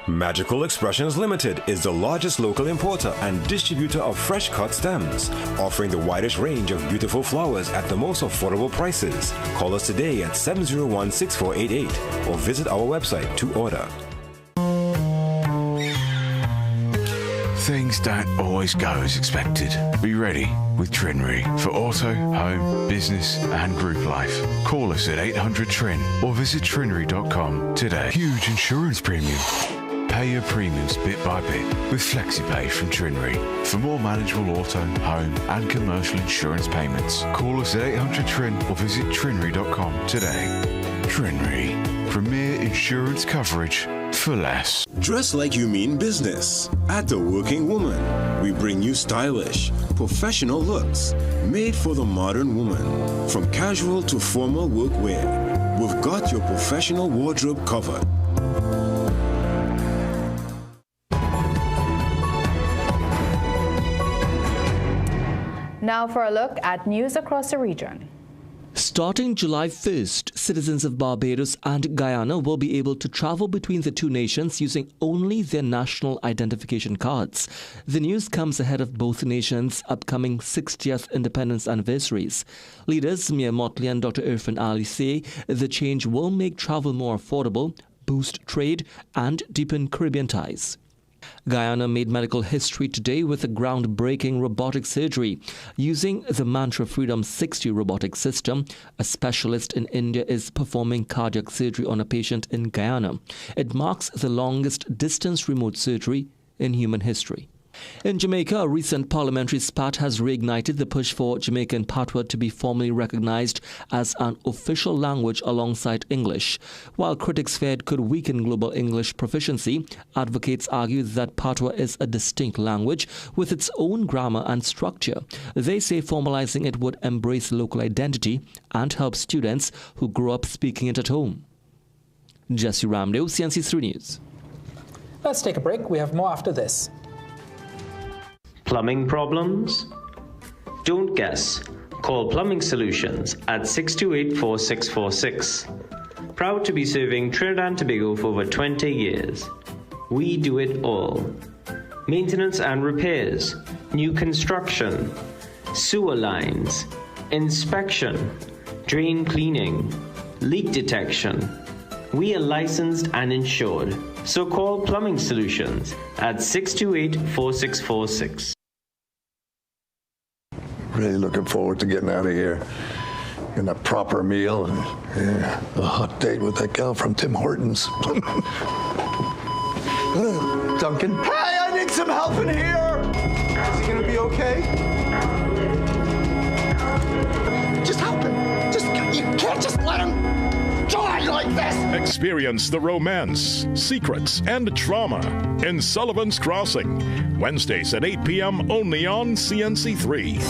Magical Expressions Limited is the largest local importer and distributor of fresh cut stems, offering the widest range of beautiful flowers at the most affordable prices. Call us today at 701-6488 or visit our website to order. Things don't always go as expected. Be ready with Trinry for auto, home, business and group life. Call us at 800-TRIN or visit trinry.com today. Huge insurance premium. Pay your premiums bit by bit with FlexiPay from Trinry. For more manageable auto, home and commercial insurance payments, call us at 800-TRIN or visit trinry.com today. Trinry, premier insurance coverage for less. Dress like you mean business. At The Working Woman, we bring you stylish, professional looks made for the modern woman. From casual to formal workwear, we've got your professional wardrobe covered. Now for a look at news across the region. Starting July 1st, citizens of Barbados and Guyana will be able to travel between the two nations using only their national identification cards. The news comes ahead of both nations' upcoming 60th independence anniversaries. Leaders Mia Motley and Dr. Irfan Ali say the change will make travel more affordable, boost trade, and deepen Caribbean ties. Guyana made medical history today with a groundbreaking robotic surgery. Using the Mantra Freedom 60 robotic system, a specialist in India is performing cardiac surgery on a patient in Guyana. It marks the longest distance remote surgery in human history. In Jamaica, a recent parliamentary spat has reignited the push for Jamaican patois to be formally recognized as an official language alongside English. While critics feared could weaken global English proficiency, advocates argue that patois is a distinct language with its own grammar and structure. They say formalizing it would embrace local identity and help students who grow up speaking it at home. Jesse Ramdale, CNC3 News. Let's take a break. We have more after this. Plumbing problems? Don't guess. Call Plumbing Solutions at 628-4646. Proud to be serving Trinidad and Tobago for over 20 years. We do it all. Maintenance and repairs, new construction, sewer lines, inspection, drain cleaning, leak detection. We are licensed and insured. So call Plumbing Solutions at 628-4646. Really looking forward to getting out of here. Getting a proper meal and a hot date with that gal from Tim Hortons. Duncan? Hey, I need some help in here! Is he gonna be okay? Just help him. You can't just let him die like this! Experience the romance, secrets, and drama in Sullivan's Crossing. Wednesdays at 8 p.m. only on CNC3.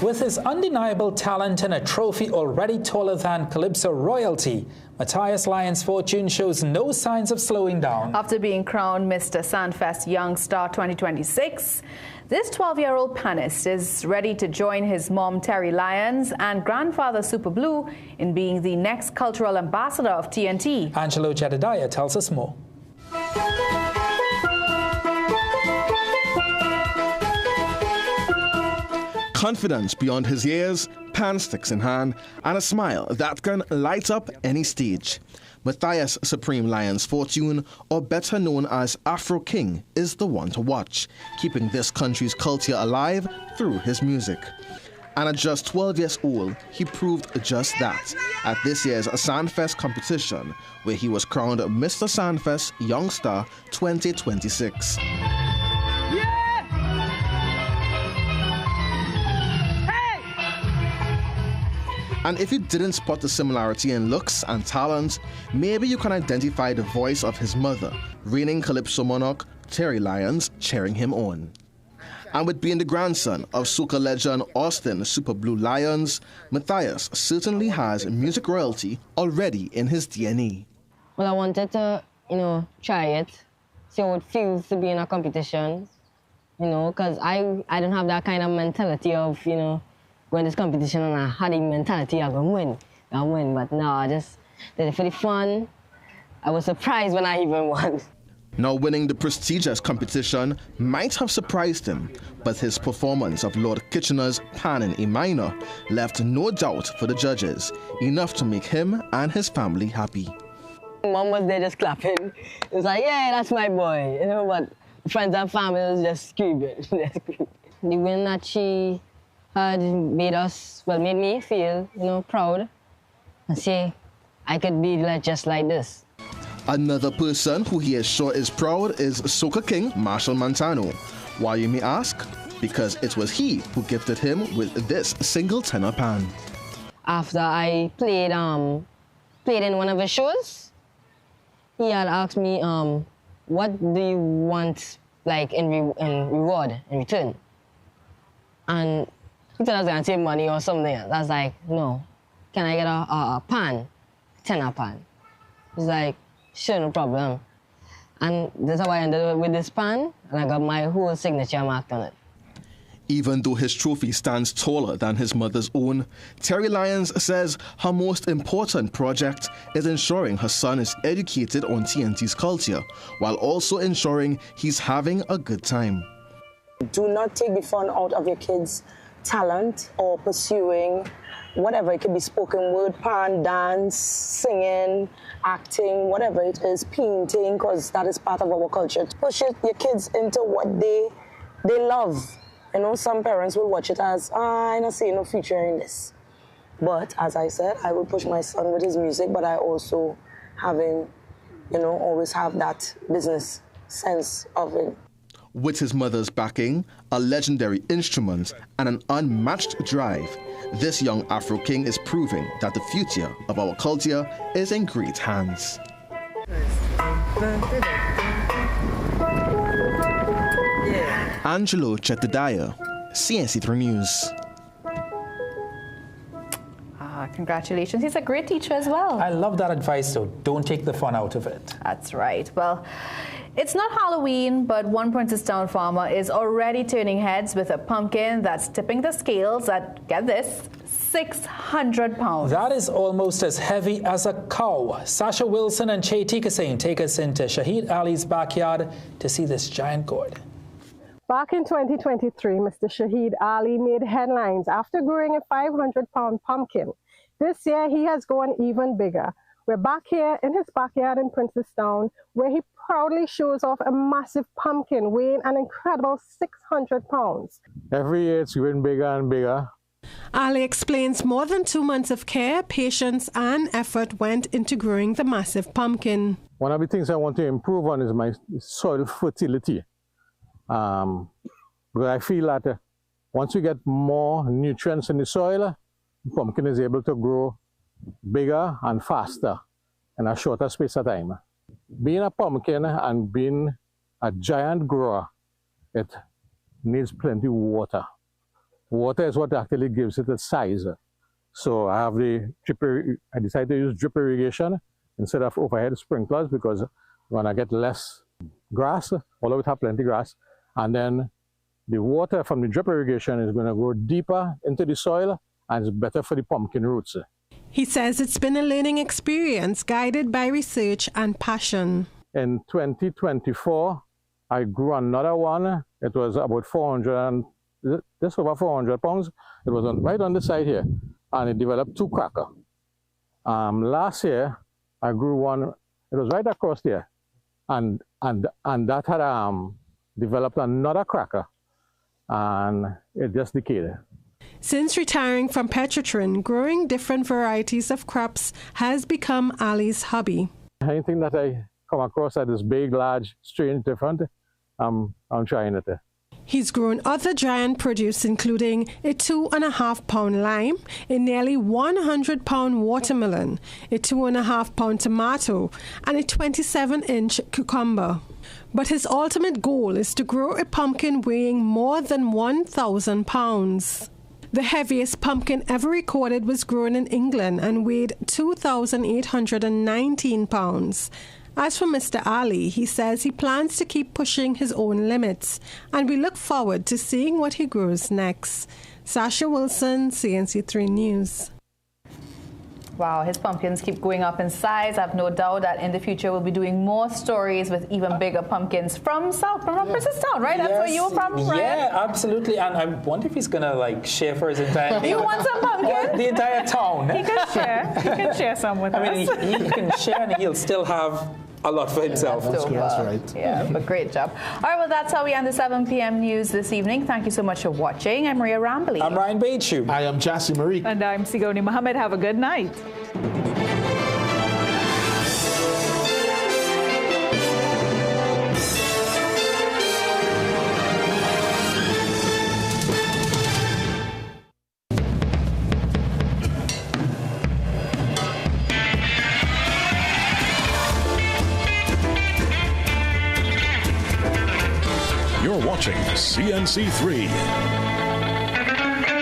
With his undeniable talent and a trophy already taller than Calypso royalty, Matthias Lyons' fortune shows no signs of slowing down. After being crowned Mr. Sandfest Young Star 2026, this 12-year-old pianist is ready to join his mom, Terry Lyons, and grandfather, Super Blue, in being the next cultural ambassador of TNT. Angelo Jedediah tells us more. Confidence beyond his years, pan sticks in hand, and a smile that can light up any stage. Matthias Supreme Lyons Fortune, or better known as Afro King, is the one to watch, keeping this country's culture alive through his music. And at just 12 years old, he proved just that at this year's Sandfest competition, where he was crowned Mr. Sandfest Young Star 2026. And if you didn't spot the similarity in looks and talent, maybe you can identify the voice of his mother, reigning Calypso monarch Terry Lyons, cheering him on. And with being the grandson of soca legend Austin Super Blue Lions, Matthias certainly has music royalty already in his DNA. Well, I wanted to, try it, see how it feels to be in a competition, because I don't have that kind of mentality of, going to this competition and I had the mentality I'm going to win. But no, I just did it for the fun. I was surprised when I even won. Now winning the prestigious competition might have surprised him, but his performance of Lord Kitchener's Pan in A minor left no doubt for the judges, enough to make him and his family happy. Mom was there just clapping. It was like, yeah, that's my boy. But friends and family was just screaming. The win that she had made me feel, proud and say I could be just like this. Another person who he is sure is proud is Soca King Marshall Montano. Why, you may ask? Because it was he who gifted him with this single tenor pan. After I played in one of his shows, he had asked me, what do you want in reward, in return? And he thought I was going to take money or something. I was like, no. Can I get a pan, tenor pan? He's like, sure, no problem. And that's how I ended up with this pan, and I got my whole signature marked on it. Even though his trophy stands taller than his mother's own, Terry Lyons says her most important project is ensuring her son is educated on TNT's culture, while also ensuring he's having a good time. Do not take the fun out of your kids' talent or pursuing whatever. It could be spoken word, pan, dance, singing, acting, whatever it is, painting, because that is part of our culture. Push your kids into what they love. Some parents will watch it as, I don't see no future in this. But as I said, I will push my son with his music, but I also always have that business sense of it. With his mother's backing, a legendary instrument, and an unmatched drive, this young Afro King is proving that the future of our culture is in great hands. Angelo Chetadaya, CNC3 News. Congratulations. He's a great teacher as well. I love that advice, though. Don't take the fun out of it. That's right. Well, it's not Halloween, but one Princestown farmer is already turning heads with a pumpkin that's tipping the scales at, get this, 600 pounds. That is almost as heavy as a cow. Sasha Wilson and Che Tikasane take us into Shahid Ali's backyard to see this giant gourd. Back in 2023, Mr. Shahid Ali made headlines after growing a 500-pound pumpkin. This year, he has gone even bigger. We're back here in his backyard in Princestown, where he proudly shows off a massive pumpkin weighing an incredible 600 pounds. Every year, it's getting bigger and bigger. Ali explains more than 2 months of care, patience, and effort went into growing the massive pumpkin. One of the things I want to improve on is my soil fertility. Because I feel that once you get more nutrients in the soil, the pumpkin is able to grow bigger and faster in a shorter space of time. Being a pumpkin and being a giant grower, it needs plenty of water. Water is what actually gives it its size. So I decided to use drip irrigation instead of overhead sprinklers, because when I get less grass, all of it have plenty of grass, and then the water from the drip irrigation is going to go deeper into the soil, and it's better for the pumpkin roots. He says it's been a learning experience guided by research and passion. In 2024, I grew another one. It was about 400, just over 400 pounds. It was right on the side here, and it developed 2 crackers. Last year, I grew one. It was right across there, and that had developed another cracker, and it just decayed. Since retiring from Petrotrin, growing different varieties of crops has become Ali's hobby. Anything that I come across that is big, large, strange, different, I'm trying it. He's grown other giant produce, including a 2.5-pound lime, a nearly 100-pound watermelon, a 2.5-pound tomato, and a 27-inch cucumber. But his ultimate goal is to grow a pumpkin weighing more than 1,000 pounds. The heaviest pumpkin ever recorded was grown in England and weighed 2,819 pounds. As for Mr. Ali, he says he plans to keep pushing his own limits, and we look forward to seeing what he grows next. Sasha Wilson, CNC3 News. Wow, his pumpkins keep going up in size. I have no doubt that in the future we'll be doing more stories with even bigger pumpkins from Princestown, right? That's where you were from, right? Yeah, absolutely. And I wonder if he's going to like share for his entire You want some pumpkin? The entire town. He can share. He can share some with us. I mean, he can share and he'll still have a lot for himself. That's right. Yeah, but great job. All right, well, that's how we end the 7 p.m. news this evening. Thank you so much for watching. I'm Maria Rambley. I'm Ryan Bachu. I am Jassy Marie. And I'm Sigoni Mohammed. Have a good night. You're watching CNC3.